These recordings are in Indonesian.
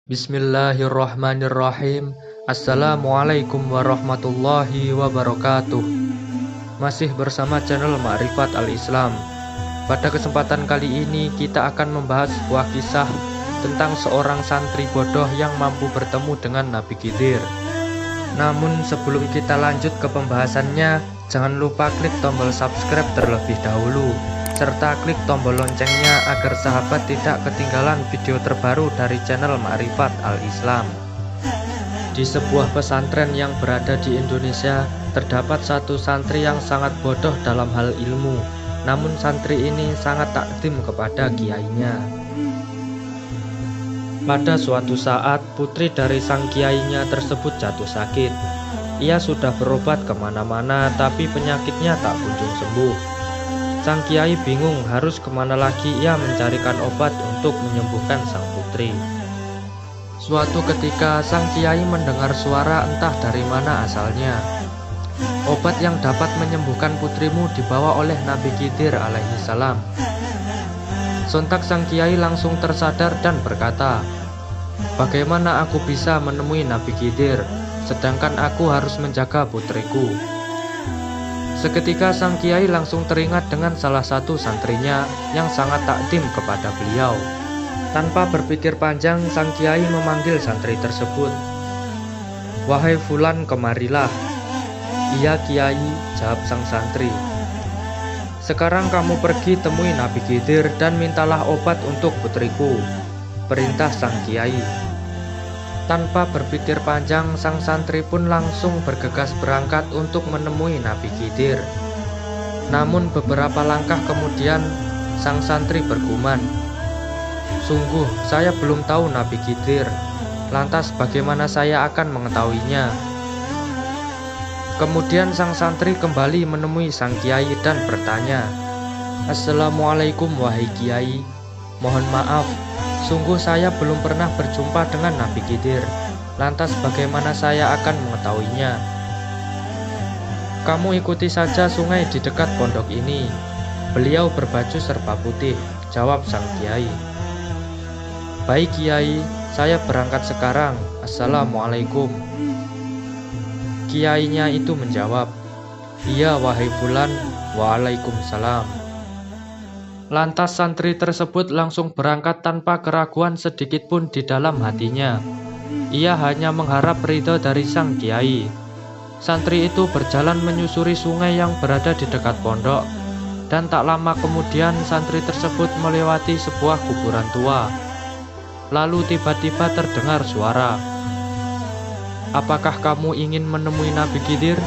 Bismillahirrahmanirrahim. Assalamualaikum warahmatullahi wabarakatuh. Masih bersama channel Ma'rifat Al-Islam. Pada kesempatan kali ini kita akan membahas sebuah kisah tentang seorang santri bodoh yang mampu bertemu dengan Nabi Khidir. Namun sebelum kita lanjut ke pembahasannya, jangan lupa klik tombol subscribe terlebih dahulu, serta klik tombol loncengnya agar sahabat tidak ketinggalan video terbaru dari channel Ma'rifat Al-Islam. Di sebuah pesantren yang berada di Indonesia, terdapat satu santri yang sangat bodoh dalam hal ilmu. Namun santri ini sangat takdim kepada kiainya. Pada suatu saat, putri dari sang kiainya tersebut jatuh sakit. Ia sudah berobat kemana-mana, tapi penyakitnya tak kunjung sembuh. Sang kiai bingung harus kemana lagi ia mencarikan obat untuk menyembuhkan sang putri. Suatu ketika sang kiai mendengar suara entah dari mana asalnya. Obat yang dapat menyembuhkan putrimu dibawa oleh Nabi Khidir alaihi salam. Sontak sang kiai langsung tersadar dan berkata, "Bagaimana aku bisa menemui Nabi Khidir, sedangkan aku harus menjaga putriku?" Seketika sang kiai langsung teringat dengan salah satu santrinya yang sangat takdim kepada beliau. Tanpa berpikir panjang, sang kiai memanggil santri tersebut. "Wahai Fulan, kemarilah." "Iya Kiai," jawab sang santri. "Sekarang kamu pergi temui Nabi Khidir dan mintalah obat untuk putriku," perintah sang kiai. Tanpa berpikir panjang, sang santri pun langsung bergegas berangkat untuk menemui Nabi Khidir. Namun beberapa langkah kemudian, sang santri bergumam, "Sungguh saya belum tahu Nabi Khidir, lantas bagaimana saya akan mengetahuinya?" Kemudian sang santri kembali menemui sang kiai dan bertanya, "Assalamualaikum wahai kiai, mohon maaf, sungguh saya belum pernah berjumpa dengan Nabi Khidir, lantas bagaimana saya akan mengetahuinya?" "Kamu ikuti saja sungai di dekat pondok ini, beliau berbaju serba putih," jawab sang kiai. "Baik Kiai, saya berangkat sekarang, Assalamualaikum." Kiainya itu menjawab, "Iya wahai Fulan, waalaikumsalam." Lantas santri tersebut langsung berangkat tanpa keraguan sedikit pun di dalam hatinya. Ia hanya mengharap ridho dari sang kiai. Santri itu berjalan menyusuri sungai yang berada di dekat pondok, dan tak lama kemudian santri tersebut melewati sebuah kuburan tua. Lalu tiba-tiba terdengar suara, "Apakah kamu ingin menemui Nabi Khidir?"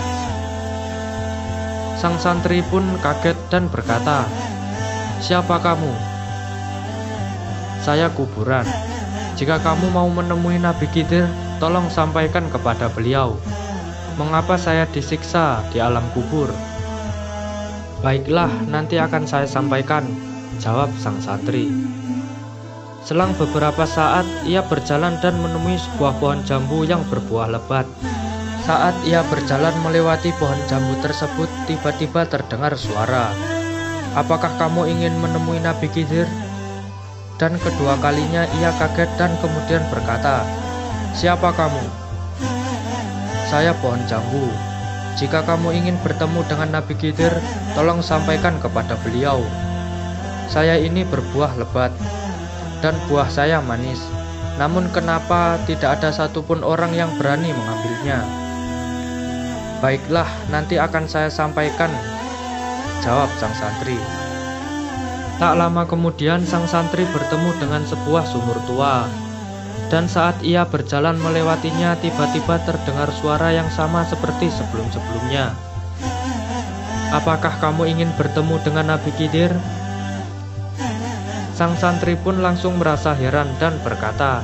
Sang santri pun kaget dan berkata, "Siapa kamu?" "Saya kuburan. Jika kamu mau menemui Nabi Khidir, tolong sampaikan kepada beliau, mengapa saya disiksa di alam kubur." "Baiklah, nanti akan saya sampaikan," jawab sang santri. Selang beberapa saat, ia berjalan dan menemui sebuah pohon jambu yang berbuah lebat. Saat ia berjalan melewati pohon jambu tersebut, tiba-tiba terdengar suara, "Apakah kamu ingin menemui Nabi Khidir?" Dan kedua kalinya ia kaget dan kemudian berkata, "Siapa kamu?" "Saya pohon jambu. Jika kamu ingin bertemu dengan Nabi Khidir, tolong sampaikan kepada beliau. Saya ini berbuah lebat, dan buah saya manis. Namun kenapa tidak ada satupun orang yang berani mengambilnya?" "Baiklah, nanti akan saya sampaikan," jawab sang santri. Tak lama kemudian sang santri bertemu dengan sebuah sumur tua. Dan saat ia berjalan melewatinya, tiba-tiba terdengar suara yang sama seperti sebelum-sebelumnya. "Apakah kamu ingin bertemu dengan Nabi Khidir?" Sang santri pun langsung merasa heran dan berkata,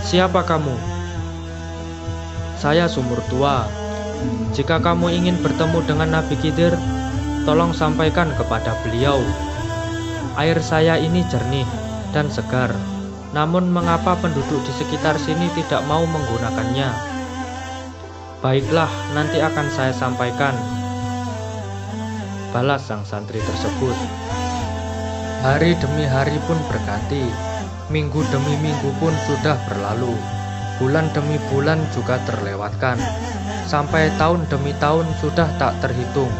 "Siapa kamu?" "Saya sumur tua. Jika kamu ingin bertemu dengan Nabi Khidir, tolong sampaikan kepada beliau. Air saya ini jernih dan segar, namun mengapa penduduk di sekitar sini tidak mau menggunakannya?" "Baiklah, nanti akan saya sampaikan," balas sang santri tersebut. Hari demi hari pun berganti. Minggu demi minggu pun sudah berlalu. Bulan demi bulan juga terlewatkan. Sampai tahun demi tahun sudah tak terhitung.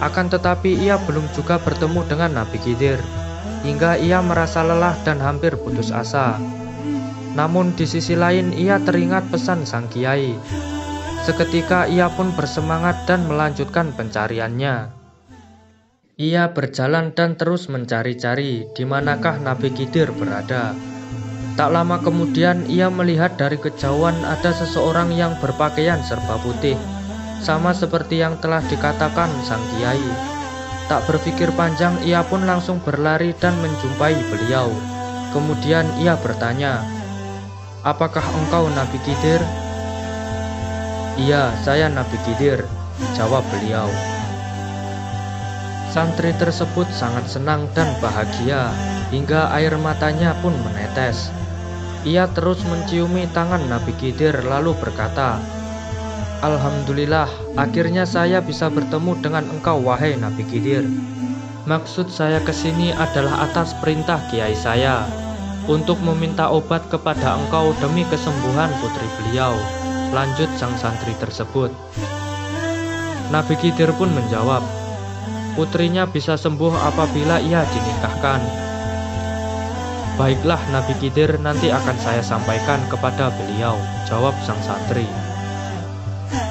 Akan tetapi ia belum juga bertemu dengan Nabi Khidir, hingga ia merasa lelah dan hampir putus asa. Namun di sisi lain ia teringat pesan sang kiai. Seketika ia pun bersemangat dan melanjutkan pencariannya. Ia berjalan dan terus mencari-cari di manakah Nabi Khidir berada. Tak lama kemudian ia melihat dari kejauhan ada seseorang yang berpakaian serba putih, sama seperti yang telah dikatakan sang kiai. Tak berpikir panjang ia pun langsung berlari dan menjumpai beliau. Kemudian ia bertanya, "Apakah engkau Nabi Khidir?" "Iya, saya Nabi Khidir," jawab beliau. Santri tersebut sangat senang dan bahagia hingga air matanya pun menetes. Ia terus menciumi tangan Nabi Khidir lalu berkata, "Alhamdulillah, akhirnya saya bisa bertemu dengan engkau wahai Nabi Khidir. Maksud saya kesini adalah atas perintah kiai saya, untuk meminta obat kepada engkau demi kesembuhan putri beliau," lanjut sang santri tersebut. Nabi Khidir pun menjawab, "Putrinya bisa sembuh apabila ia dinikahkan." "Baiklah Nabi Khidir, nanti akan saya sampaikan kepada beliau," jawab sang santri.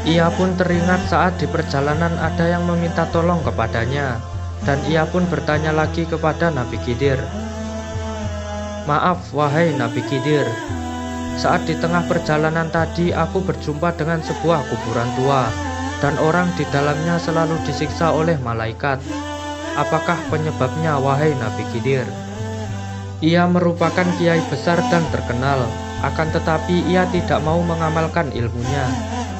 Ia pun teringat saat di perjalanan ada yang meminta tolong kepadanya, dan ia pun bertanya lagi kepada Nabi Khidir, "Maaf wahai Nabi Khidir, saat di tengah perjalanan tadi aku berjumpa dengan sebuah kuburan tua, dan orang di dalamnya selalu disiksa oleh malaikat. Apakah penyebabnya wahai Nabi Khidir?" Ia merupakan kiai besar dan terkenal, akan tetapi ia tidak mau mengamalkan ilmunya,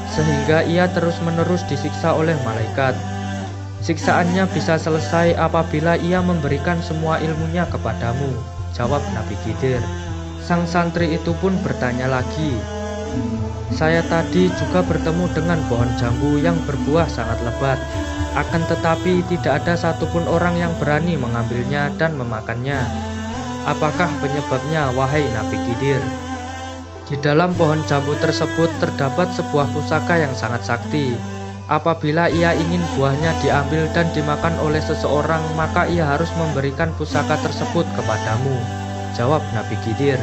sehingga ia terus-menerus disiksa oleh malaikat. "Siksaannya bisa selesai apabila ia memberikan semua ilmunya kepadamu," jawab Nabi Khidir. Sang santri itu pun bertanya lagi, "Saya tadi juga bertemu dengan pohon jambu yang berbuah sangat lebat, akan tetapi tidak ada satupun orang yang berani mengambilnya dan memakannya. Apakah penyebabnya wahai Nabi Khidir?" Di dalam pohon jambu tersebut terdapat sebuah pusaka yang sangat sakti. Apabila ia ingin buahnya diambil dan dimakan oleh seseorang, maka ia harus memberikan pusaka tersebut kepadamu, jawab Nabi Khidir.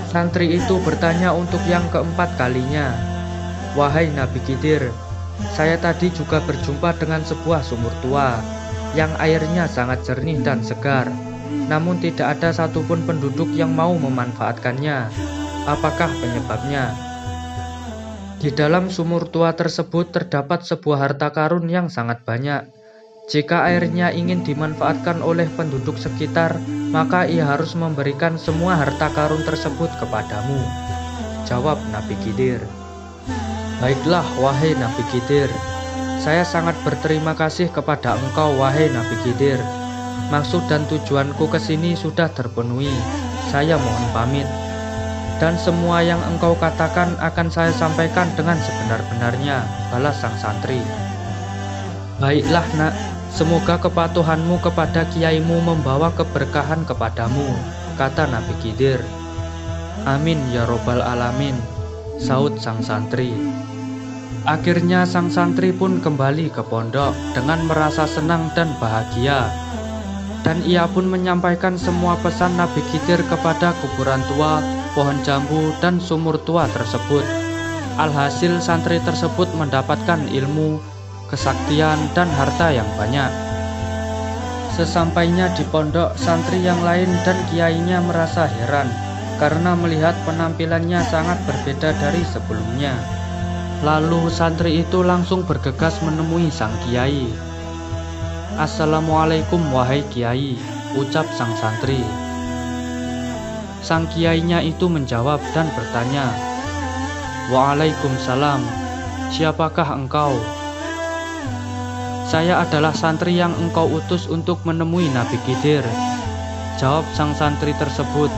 Santri itu bertanya untuk yang keempat kalinya, "Wahai Nabi Khidir, saya tadi juga berjumpa dengan sebuah sumur tua yang airnya sangat jernih dan segar, namun tidak ada satupun penduduk yang mau memanfaatkannya. Apakah penyebabnya?" Di dalam sumur tua tersebut terdapat sebuah harta karun yang sangat banyak. Jika airnya ingin dimanfaatkan oleh penduduk sekitar, maka ia harus memberikan semua harta karun tersebut kepadamu, jawab Nabi Khidir. "Baiklah wahai Nabi Khidir, saya sangat berterima kasih kepada engkau wahai Nabi Khidir. Maksud dan tujuanku ke sini sudah terpenuhi. Saya mohon pamit. Dan semua yang engkau katakan akan saya sampaikan dengan sebenar-benarnya," balas sang santri. "Baiklah nak, semoga kepatuhanmu kepada kiaimu membawa keberkahan kepadamu," kata Nabi Khidir. "Amin ya robbal alamin," saut sang santri. Akhirnya sang santri pun kembali ke pondok dengan merasa senang dan bahagia. Dan ia pun menyampaikan semua pesan Nabi Khidir kepada kuburan tua, pohon jambu, dan sumur tua tersebut. Alhasil santri tersebut mendapatkan ilmu, kesaktian, dan harta yang banyak. Sesampainya di pondok, santri yang lain dan kiainya merasa heran karena melihat penampilannya sangat berbeda dari sebelumnya. Lalu santri itu langsung bergegas menemui sang kiai. "Assalamualaikum wahai kiai," ucap sang santri. Sang kiainya itu menjawab dan bertanya, "Waalaikumsalam, siapakah engkau?" "Saya adalah santri yang engkau utus untuk menemui Nabi Khidir," jawab sang santri tersebut.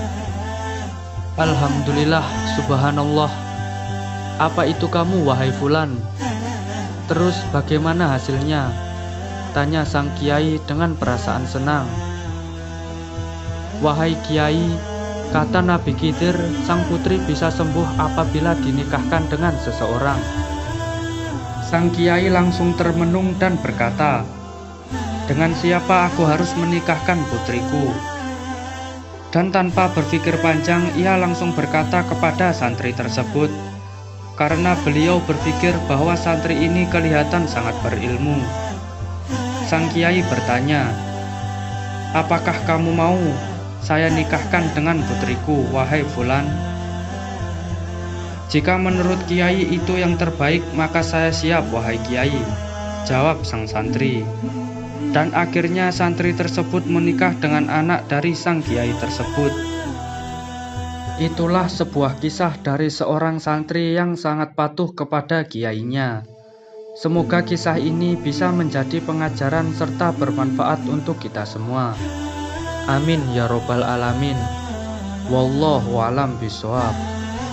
"Alhamdulillah, subhanallah. Apa itu kamu wahai fulan? Terus bagaimana hasilnya?" tanya sang kiai dengan perasaan senang. "Wahai kiai, Kata Nabi Khidir, sang putri bisa sembuh apabila dinikahkan dengan seseorang. Sang kiai langsung termenung dan berkata, "Dengan siapa aku harus menikahkan putriku?" Dan tanpa berpikir panjang, ia langsung berkata kepada santri tersebut, karena beliau berpikir bahwa santri ini kelihatan sangat berilmu. Sang kiai bertanya, "Apakah kamu mau saya nikahkan dengan putriku, wahai fulan?" "Jika menurut kiai itu yang terbaik, maka saya siap, wahai kiai," jawab sang santri. Dan akhirnya santri tersebut menikah dengan anak dari sang kiai tersebut. Itulah sebuah kisah dari seorang santri yang sangat patuh kepada kiainya. Semoga kisah ini bisa menjadi pengajaran serta bermanfaat untuk kita semua. Amin ya robbal alamin. Wallahu alam bishawab.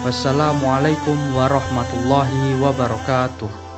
Wassalamualaikum warahmatullahi wabarakatuh.